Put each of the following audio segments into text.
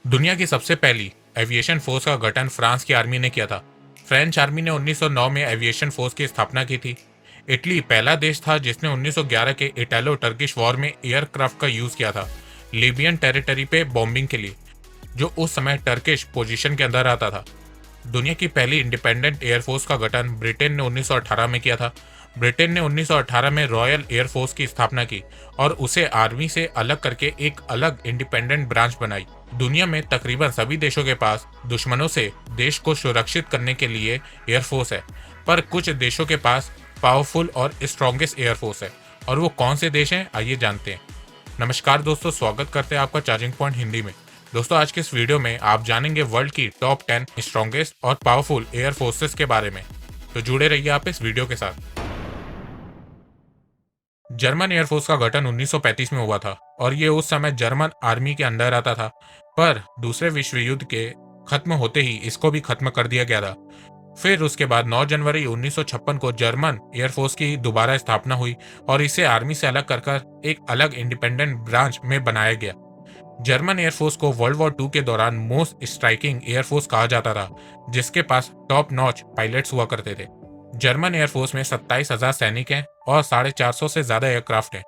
दुनिया की सबसे पहली एविएशन फोर्स का गठन फ्रांस की आर्मी ने किया था। फ्रेंच आर्मी ने 1909 में एविएशन फोर्स की स्थापना की थी। इटली पहला देश था जिसने 1911 के इटालो टर्किश वॉर में एयरक्राफ्ट का यूज किया था, लीबियन टेरिटरी पे बॉम्बिंग के लिए, जो उस समय टर्किश पोजीशन के अंदर आता था। दुनिया की पहली इंडिपेंडेंट एयरफोर्स का गठन ब्रिटेन ने 1918 में किया था। ब्रिटेन ने 1918 में रॉयल एयरफोर्स की स्थापना की और उसे आर्मी से अलग करके एक अलग इंडिपेंडेंट ब्रांच बनाई। दुनिया में तकरीबन सभी देशों के पास दुश्मनों से देश को सुरक्षित करने के लिए एयरफोर्स है, पर कुछ देशों के पास पावरफुल और स्ट्रॉन्गेस्ट एयरफोर्स है। और वो कौन से देश हैं, आइए जानते हैं। नमस्कार दोस्तों, स्वागत करते हैं आपका चार्जिंग पॉइंट हिंदी में। दोस्तों, आज के इस वीडियो में आप जानेंगे वर्ल्ड की टॉप 10 स्ट्रॉन्गेस्ट और पावरफुल एयर फोर्सेस के बारे में। तो जुड़े रहिए आप इस वीडियो के साथ। जर्मन एयरफोर्स का गठन 1935 में हुआ था और ये उस समय जर्मन आर्मी के अंडर आता था, पर दूसरे विश्व युद्ध के खत्म होते ही इसको भी खत्म कर दिया गया था। फिर उसके बाद 9 जनवरी 1956 को जर्मन एयरफोर्स की दोबारा स्थापना हुई और इसे आर्मी से अलग कर एक अलग इंडिपेंडेंट ब्रांच में बनाया गया। जर्मन एयरफोर्स को वर्ल्ड वॉर 2 के दौरान मोस्ट स्ट्राइकिंग एयरफोर्स कहा जाता था, जिसके पास टॉप नॉच पायलट्स हुआ करते थे। जर्मन एयरफोर्स में 27,000 सैनिक हैं और 450 से ज्यादा एयरक्राफ्ट हैं।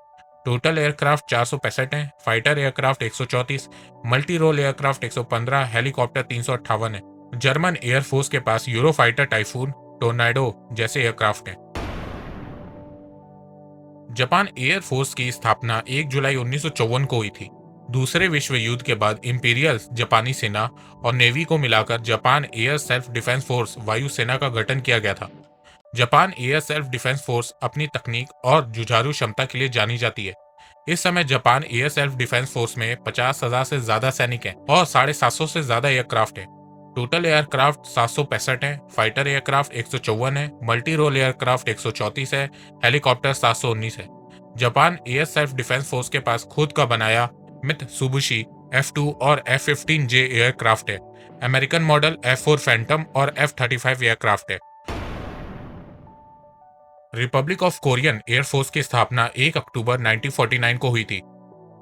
टोटल एयरक्राफ्ट 465 हैं, fighter aircraft 134, multi role aircraft 115, helicopter 358 है। जर्मन एयरफोर्स के पास यूरोफाइटर टाइफून, टोर्नाडो जैसे एयरक्राफ्ट हैं। जापान एयरफोर्स की स्थापना 1 जुलाई 1954 को हुई थी। दूसरे विश्व युद्ध के बाद इंपीरियल जापानी सेना और नेवी को मिलाकर Japan air self defence force वायु सेना का गठन किया गया था। Japan air self defence force अपनी तकनीक और जुझारू क्षमता के लिए जानी जाती है। इस समय Japan air self defence force में 50,000 से ज्यादा सैनिक हैं और 750 से ज्यादा एयरक्राफ्ट हैं। टोटल एयरक्राफ्ट 765 हैं, फाइटर एयरक्राफ्ट 154 है, मल्टी रोल एयरक्राफ्ट 134 है, हेलीकॉप्टर 719 है। Japan air self defence force के पास खुद का बनाया मित्सुबिशी F2 और F-15J एयरक्राफ्ट है। अमेरिकन मॉडल F4 फैंटम और F-35 एयरक्राफ्ट है। रिपब्लिक ऑफ कोरियन एयरफोर्स की स्थापना 1 अक्टूबर 1949 को हुई थी।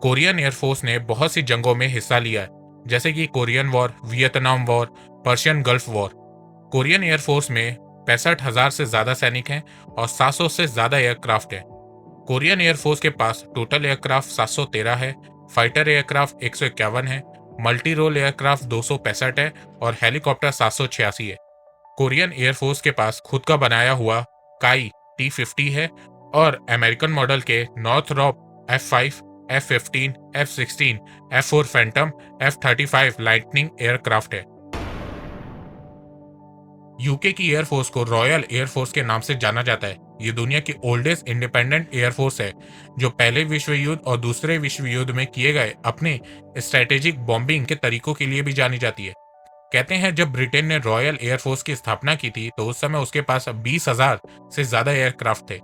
कोरियन एयरफोर्स ने बहुत सी जंगों में हिस्सा लिया है, जैसे कि Korean war, Vietnam war, Persian gulf war. Korean air force में 65,000 से ज्यादा सैनिक हैं और 700 से ज्यादा एयरक्राफ्ट हैं। कोरियन एयरफोर्स के पास टोटल एयरक्राफ्ट 713 है, फाइटर एयरक्राफ्ट 151 है, मल्टी रोल एयरक्राफ्ट 265 है और हेलीकॉप्टर 786 है। कोरियन एयरफोर्स के पास खुद का बनाया हुआ काई T-50 है और अमेरिकन मॉडल के Northrop F5, F-15, F-16, F4 Phantom, F-35 lightning aircraft है। यूके की एयरफोर्स को रॉयल एयरफोर्स के नाम से जाना जाता है। ये दुनिया की ओल्डेस्ट इंडिपेंडेंट एयरफोर्स है, जो पहले विश्व युद्ध और दूसरे विश्व युद्ध में किए गए अपने स्ट्रेटेजिक बॉम्बिंग के तरीकों के लिए भी जानी जाती है। कहते हैं जब ब्रिटेन ने रॉयल एयरफोर्स की स्थापना की थी तो उस समय उसके पास 20,000 से ज्यादा एयरक्राफ्ट थे।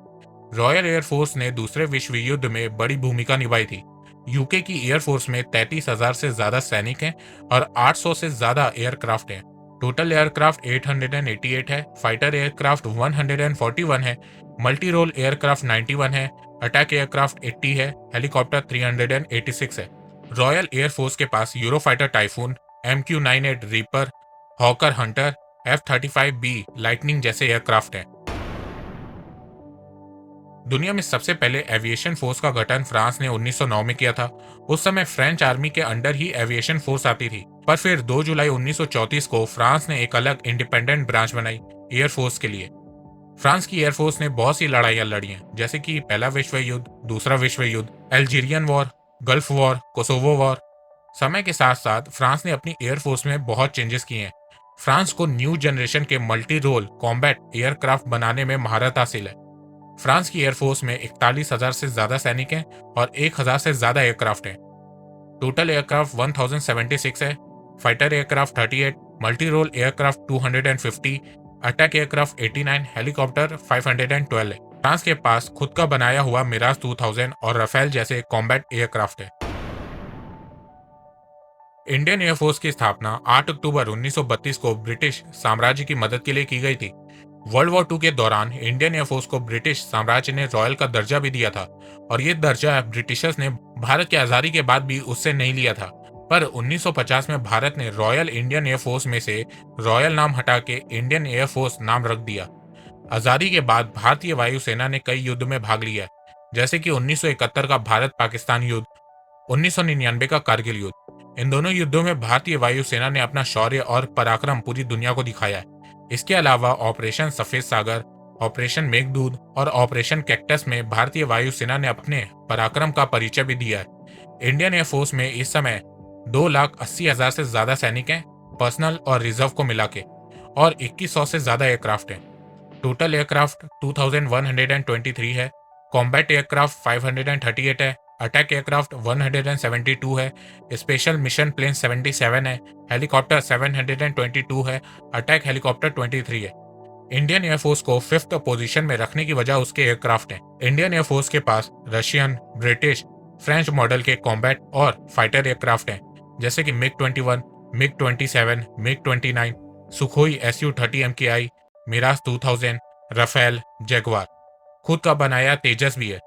रॉयल एयरफोर्स ने दूसरे विश्व युद्ध में बड़ी भूमिका निभाई थी। यूके की एयरफोर्स में 33,000 से ज्यादा सैनिक हैं और 800 से ज्यादा एयरक्राफ्ट हैं। टोटल एयरक्राफ्ट 888 है, फाइटर एयरक्राफ्ट 141 है, मल्टी रोल एयरक्राफ्ट 91 है, अटैक एयरक्राफ्ट 80 है, हेलीकॉप्टर 386 है। रॉयल एयरफोर्स के पास Eurofighter Typhoon, MQ-98 Reaper, Hawker Hunter, F-35B Lightning जैसे एयरक्राफ्ट हैं। दुनिया में सबसे पहले एविएशन फोर्स का गठन फ्रांस ने 1909 में किया था। उस समय फ्रेंच आर्मी के अंडर ही एविएशन फोर्स आती थी, पर फिर 2 जुलाई 1934 को फ्रांस ने एक अलग इंडिपेंडेंट ब्रांच बनाई एयरफोर्स के लिए। फ्रांस की एयरफोर्स ने बहुत सी लड़ाइयां लड़ी हैं, जैसे कि पहला विश्व युद्ध, दूसरा विश्व युद्ध, Algerian war, gulf war, Kosovo war. समय के साथ साथ फ्रांस ने अपनी एयरफोर्स में बहुत चेंजेस किए हैं। फ्रांस को न्यू जनरेशन के मल्टी रोल कॉम्बैट एयरक्राफ्ट बनाने में महारत हासिल है। फ्रांस की एयरफोर्स में 41,000 से ज्यादा सैनिक हैं और 1,000 से ज्यादा एयरक्राफ्ट हैं। टोटल एयरक्राफ्ट 1076 है, fighter aircraft 38, multi role aircraft 250, attack aircraft 89, helicopter 512 है। फ्रांस के पास खुद का बनाया हुआ मिराज 2000 और राफेल जैसे कॉम्बैट एयरक्राफ्ट है। इंडियन एयरफोर्स की स्थापना 8 अक्टूबर 1932 को ब्रिटिश साम्राज्य की मदद के लिए की गई थी। वर्ल्ड वॉर 2 के दौरान इंडियन एयरफोर्स को ब्रिटिश साम्राज्य ने रॉयल का दर्जा भी दिया था और ये दर्जा ब्रिटिशर्स ने भारत की आजादी के बाद भी उससे नहीं लिया था। पर 1950 में भारत ने रॉयल इंडियन एयरफोर्स में से रॉयल नाम हटा के इंडियन एयरफोर्स नाम रख दिया। आजादी के बाद भारतीय वायुसेना ने कई युद्ध में भाग लिया, जैसे कि 1971 का भारत पाकिस्तान युद्ध, 1999 का कारगिल युद्ध। इन दोनों युद्धों में भारतीय वायुसेना ने अपना शौर्य और पराक्रम पूरी दुनिया को दिखाया है। इसके अलावा ऑपरेशन सफेद सागर, ऑपरेशन मेघदूत और ऑपरेशन कैक्टस में भारतीय वायुसेना ने अपने पराक्रम का परिचय भी दिया है। इंडियन एयरफोर्स में इस समय 2,80,000 से ज्यादा सैनिक हैं, पर्सनल और रिजर्व को मिला के, और 2100 से ज्यादा एयरक्राफ्ट हैं। टोटल एयरक्राफ्ट 2123 है, कॉम्बैट एयरक्राफ्ट 538 है, अटैक एयरक्राफ्ट 172 है, स्पेशल मिशन प्लेन 77 है, हेलीकॉप्टर 722 है, अटैक हेलीकॉप्टर 23 है। इंडियन एयरफोर्स को 5th पोजीशन में रखने की वजह उसके एयरक्राफ्ट हैं। इंडियन एयरफोर्स के पास रशियन, ब्रिटिश, फ्रेंच मॉडल के कॉम्बैट और फाइटर एयरक्राफ्ट हैं, जैसे कि मिग-21, मिग-27, मिग-29, Sukhoi Su-30 MKI, Mirage 2000, Rafale, Jaguar. खुद का बनाया तेजस भी है।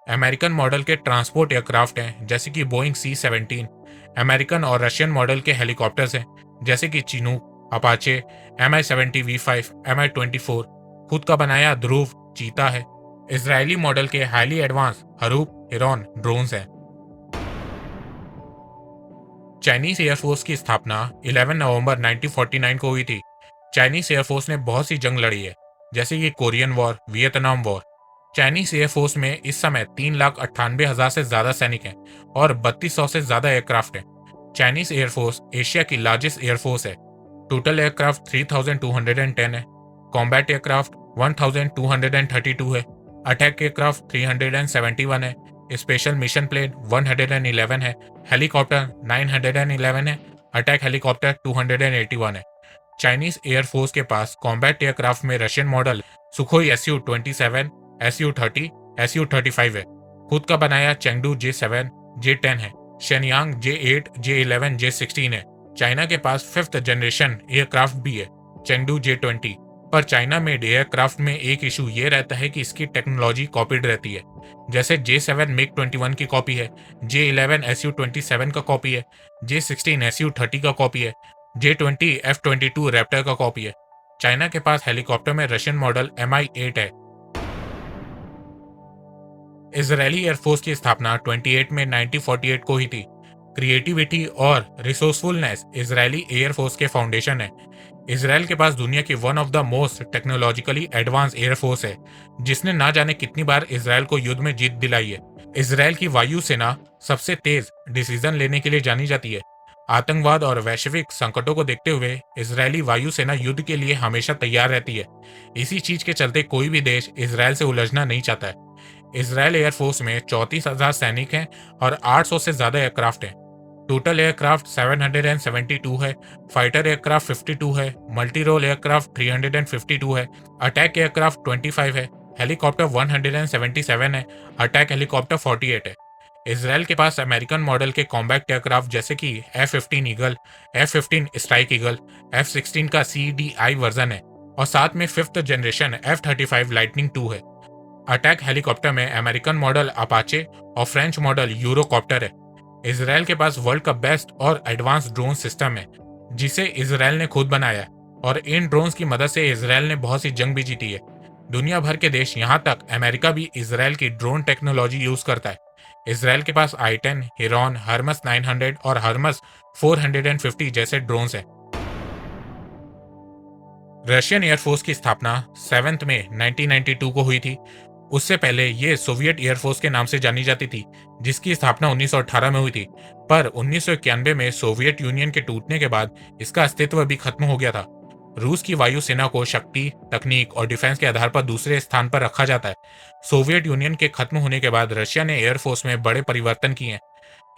अमेरिकन मॉडल के ट्रांसपोर्ट एयरक्राफ्ट हैं, जैसे कि बोइंग C-17। अमेरिकन और रशियन मॉडल के हेलीकॉप्टर्स हैं, जैसे कि Chinook, Apache, Mi-70 V5, Mi-24। खुद का बनाया ध्रुव, चीता है। इजरायली मॉडल के हाईली एडवांस हरूप, हिरॉन ड्रोन्स हैं। चाइनीज एयरफोर्स की स्थापना 11 नवंबर 1949 को हुई थी। चाइनीज एयरफोर्स ने बहुत सी जंग लड़ी है, जैसे कि Korean war, Vietnam war. Chinese air force में इस समय 3,98,000 से ज्यादा सैनिक हैं और 3,200 से ज्यादा एयरक्राफ्ट हैं। चाइनीज एयरफोर्स एशिया की लार्जेस्ट एयरफोर्स है। टोटल एयरक्राफ्ट 3,210 है, कॉम्बैट एयरक्राफ्ट 1,232 है, अटैक एयरक्राफ्ट 371 है, स्पेशल मिशन प्लेन 111 है, हेलीकॉप्टर 911 है, अटैक हेलीकॉप्टर 281 है। चाइनीज एयरफोर्स के पास कॉम्बैट एयरक्राफ्ट में Russian model Sukhoi Su-27, Su-30, Su-35 है। खुद का बनाया चेंगडू J7, J10 है, शेनयांग J8, J11, J16 है। चाइना के पास 5th जनरेशन एयरक्राफ्ट भी है, चेंगडू J20। पर चाइना मेड एयरक्राफ्ट में एक इशू ये रहता है कि इसकी टेक्नोलॉजी कॉपीड रहती है। जैसे J7 मिग-21 की कॉपी है, J11 Su-27 का कॉपी है, J16 Su-30 का कॉपी है, J20 F-22 रैप्टर का कॉपी है। चाइना के पास हेलीकॉप्टर में रशियन मॉडल Mi-8 है। इजरायली एयरफोर्स की स्थापना 28 में 1948 को हुई थी। क्रिएटिविटी और रिसोर्सफुलनेस इजरायली एयरफोर्स के फाउंडेशन है। इसराइल के पास दुनिया की one of the most technologically advance air force है, जिसने ना जाने कितनी बार इसराइल को युद्ध में जीत दिलाई है। इसराइल की वायु सेना सबसे तेज डिसीजन लेने के लिए जानी जाती है। आतंकवाद और वैश्विक संकटों को देखते हुए इसराइली वायु सेना युद्ध के लिए हमेशा तैयार रहती है। इसी चीज के चलते कोई भी देश इसराइल से उलझना नहीं चाहता है। इसराइल एयरफोर्स में 34,000 सैनिक हैं और 800 से ज्यादा एयरक्राफ्ट हैं। टोटल एयरक्राफ्ट 772 है, फाइटर एयरक्राफ्ट 52 है, मल्टी रोल एयरक्राफ्ट 352 है, अटैक एयरक्राफ्ट 25 है, हेलीकॉप्टर 177 है, अटैक हेलीकॉप्टर 48 है। इसराइल के पास अमेरिकन मॉडल के कॉम्बैक्ट एयरक्राफ्ट जैसे कि F-15 Eagle, F-15 Strike Eagle, F-16 का CDI वर्जन है और साथ में 5th जनरेशन F-35 लाइटनिंग 2 है। अटैक हेलीकॉप्टर में अमेरिकन मॉडल अपाचे और फ्रेंच मॉडल यूरोकॉप्टर है। इसराइल के पास वर्ल्ड का बेस्ट और एडवांस ड्रोन सिस्टम है, जिसे इसराइल ने खुद बनाया है, और इन ड्रोन्स की मदद से इसराइल ने बहुत सी जंग भी जीती है। दुनिया भर के देश, यहाँ तक अमेरिका भी इसराइल की ड्रोन टेक्नोलॉजी यूज करता है। इसराइल के पास I-10, हिरॉन, हर्मस 900 और हर्मस 450 जैसे ड्रोन्स हैं। रशियन एयरफोर्स की स्थापना 7 में 1992 को हुई थी। उससे पहले ये सोवियत एयरफोर्स के नाम से जानी जाती थी, जिसकी स्थापना 1918 में हुई थी। पर 1991 में सोवियत यूनियन के टूटने के बाद इसका अस्तित्व भी खत्म हो गया था। रूस की वायुसेना को शक्ति, तकनीक और डिफेंस के आधार पर दूसरे स्थान पर रखा जाता है। सोवियत यूनियन के खत्म होने के बाद रशिया ने एयरफोर्स में बड़े परिवर्तन किए हैं।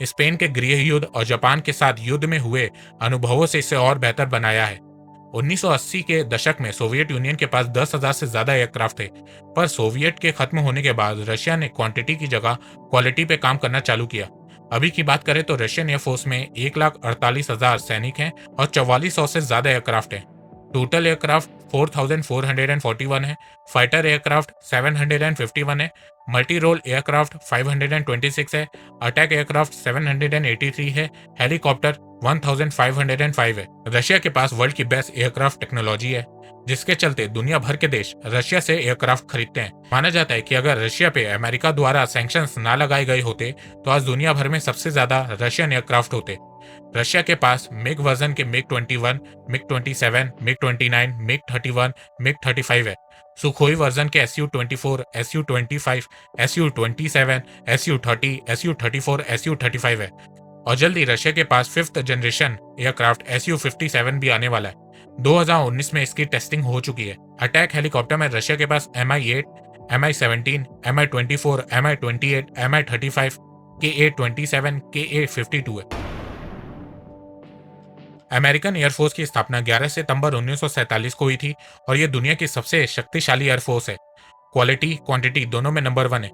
स्पेन के गृह युद्ध और जापान के साथ युद्ध में हुए अनुभवों से इसे और बेहतर बनाया है। 1980 के दशक में सोवियत यूनियन के पास 10,000 से ज्यादा एयरक्राफ्ट थे, पर सोवियत के खत्म होने के बाद रशिया ने क्वांटिटी की जगह क्वालिटी पे काम करना चालू किया। अभी की बात करें तो रशियन एयरफोर्स में 1,48,000 सैनिक हैं और 4400 से ज्यादा एयरक्राफ्ट हैं। टोटल एयरक्राफ्ट 4441 है, फाइटर एयरक्राफ्ट 751 है, मल्टी रोल एयरक्राफ्ट 526 है, अटैक एयरक्राफ्ट 783 है, हेलीकॉप्टर 1505 है। रशिया के पास वर्ल्ड की बेस्ट एयरक्राफ्ट टेक्नोलॉजी है, जिसके चलते दुनिया भर के देश रशिया से एयरक्राफ्ट खरीदते हैं। माना जाता है कि अगर रशिया पे अमेरिका द्वारा सैंक्शंस ना लगाए गए होते तो आज दुनिया भर में सबसे ज्यादा रशियन एयरक्राफ्ट होते। रशिया के पास मिग वर्जन के MiG 21, MiG 27, MiG 29, MiG 31, MiG 35 है। सुखोई वर्जन के Su-24, Su-25, Su-27, Su-30, Su-34, Su-35 है। और जल्दी रशिया के पास 5th जनरेशन एयरक्राफ्ट Su-57 भी आने वाला है। 2019 में इसकी टेस्टिंग हो चुकी है। अटैक हेलीकॉप्टर में रशिया के पास Mi-8, Mi-17, Mi-24, Mi-28, Mi-35, Ka-27, Ka-52 है। अमेरिकन एयरफोर्स की स्थापना 11 सितंबर 1947 को हुई थी और यह दुनिया की सबसे शक्तिशाली एयरफोर्स है। क्वालिटी क्वांटिटी दोनों में नंबर 1 है।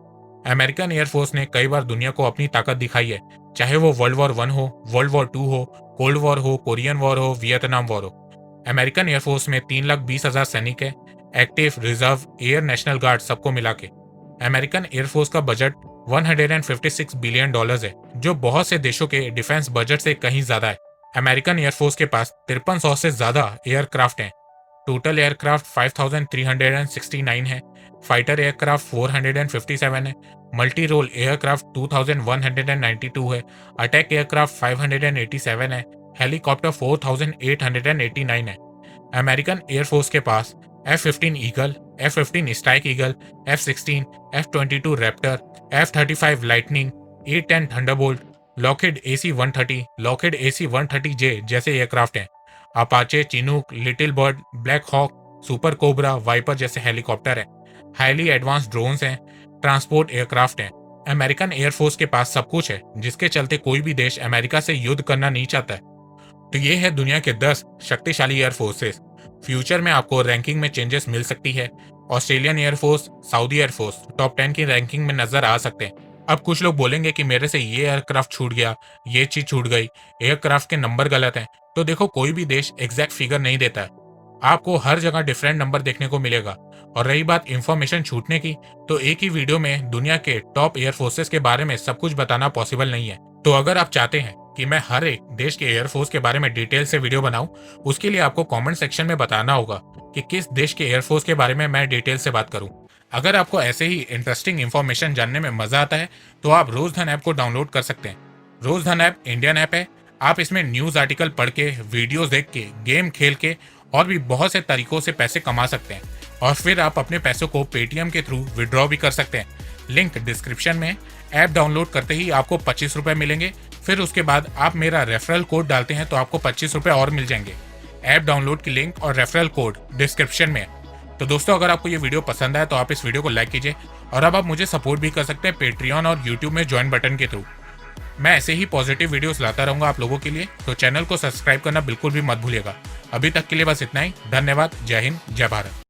अमेरिकन एयरफोर्स ने कई बार दुनिया को अपनी ताकत दिखाई है, चाहे वो वर्ल्ड वॉर 1 हो, वर्ल्ड वॉर 2 हो, कोल्ड वॉर हो, कोरियन वॉर हो, वियतनाम वॉर हो। अमेरिकन एयरफोर्स में 3,20,000 सैनिक है, active, reserve, air, national guard सबको मिला के। अमेरिकन एयरफोर्स का बजट $156 बिलियन है, जो बहुत से देशों के डिफेंस बजट से कहीं ज्यादा है। अमेरिकन एयरफोर्स के पास 5300 से ज्यादा एयरक्राफ्ट हैं। टोटल एयरक्राफ्ट 5369 है, फाइटर एयरक्राफ्ट 457 है, मल्टी रोल एयरक्राफ्ट 2192 है, अटैक एयरक्राफ्ट 587 है, हेलीकॉप्टर 4889 है। अमेरिकन एयरफोर्स के पास F-15 Eagle, F-15 Strike Eagle, F-16, F-22 Raptor, F-35 Lightning, A-10 Thunderbolt, Lockheed AC-130, Lockheed AC-130J जैसे एयरक्राफ्ट हैं। Apache, Chinook, Little Bird, Black Hawk, Super Cobra, Viper जैसे helicopter हैं। Highly advance drones हैं, transport aircraft हैं। American air force के पास सब कुछ है, जिसके चलते कोई भी देश अमेरिका से युद्ध करना नहीं चाहता है। तो ये है दुनिया के 10 शक्तिशाली एयरफोर्सेस। फ्यूचर में आपको रैंकिंग में चेंजेस मिल सकती है। Australian air force, Saudi air force top 10 की रैंकिंग में नजर आ सकते हैं। अब कुछ लोग बोलेंगे कि मेरे से ये एयरक्राफ्ट छूट गया, ये चीज छूट गई, एयरक्राफ्ट के नंबर गलत हैं। तो देखो, कोई भी देश एग्जैक्ट फिगर नहीं देता है, आपको हर जगह डिफरेंट नंबर देखने को मिलेगा। और रही बात इंफॉर्मेशन छूटने की, तो एक ही वीडियो में दुनिया के टॉप एयरफोर्सेस के बारे में सब कुछ बताना पॉसिबल नहीं है। तो अगर आप चाहते हैं कि मैं हर एक देश के एयरफोर्स के बारे में डिटेल से वीडियो बनाऊं, उसके लिए आपको कमेंट सेक्शन में बताना होगा कि किस देश के एयरफोर्स के बारे में मैं डिटेल से बात करूं। अगर आपको ऐसे ही इंटरेस्टिंग इंफॉर्मेशन जानने में मजा आता है तो आप रोजधन ऐप को डाउनलोड कर सकते हैं। रोजधन ऐप इंडियन ऐप है। आप इसमें न्यूज आर्टिकल पढ़ के, वीडियोस देख के, गेम खेल के और भी बहुत से तरीकों से पैसे कमा सकते हैं। और फिर आप अपने पैसों को पेटीएम के थ्रू विड्रॉ भी कर सकते हैं। लिंक डिस्क्रिप्शन में। ऐप डाउनलोड करते ही आपको 25 रुपए मिलेंगे। फिर उसके बाद आप मेरा रेफरल कोड डालते हैं तो आपको 25 रुपए और मिल जाएंगे। ऐप डाउनलोड की लिंक और रेफरल कोड डिस्क्रिप्शन में है। तो दोस्तों, अगर आपको ये वीडियो पसंद आए तो आप इस वीडियो को लाइक कीजिए। और अब आप मुझे सपोर्ट भी कर सकते हैं पेट्रियन और यूट्यूब में ज्वाइन बटन के थ्रू। मैं ऐसे ही पॉजिटिव वीडियोस लाता रहूंगा आप लोगों के लिए, तो चैनल को सब्सक्राइब करना बिल्कुल भी मत भूलिएगा। अभी तक के लिए बस इतना ही। धन्यवाद। जय हिंद, जय भारत।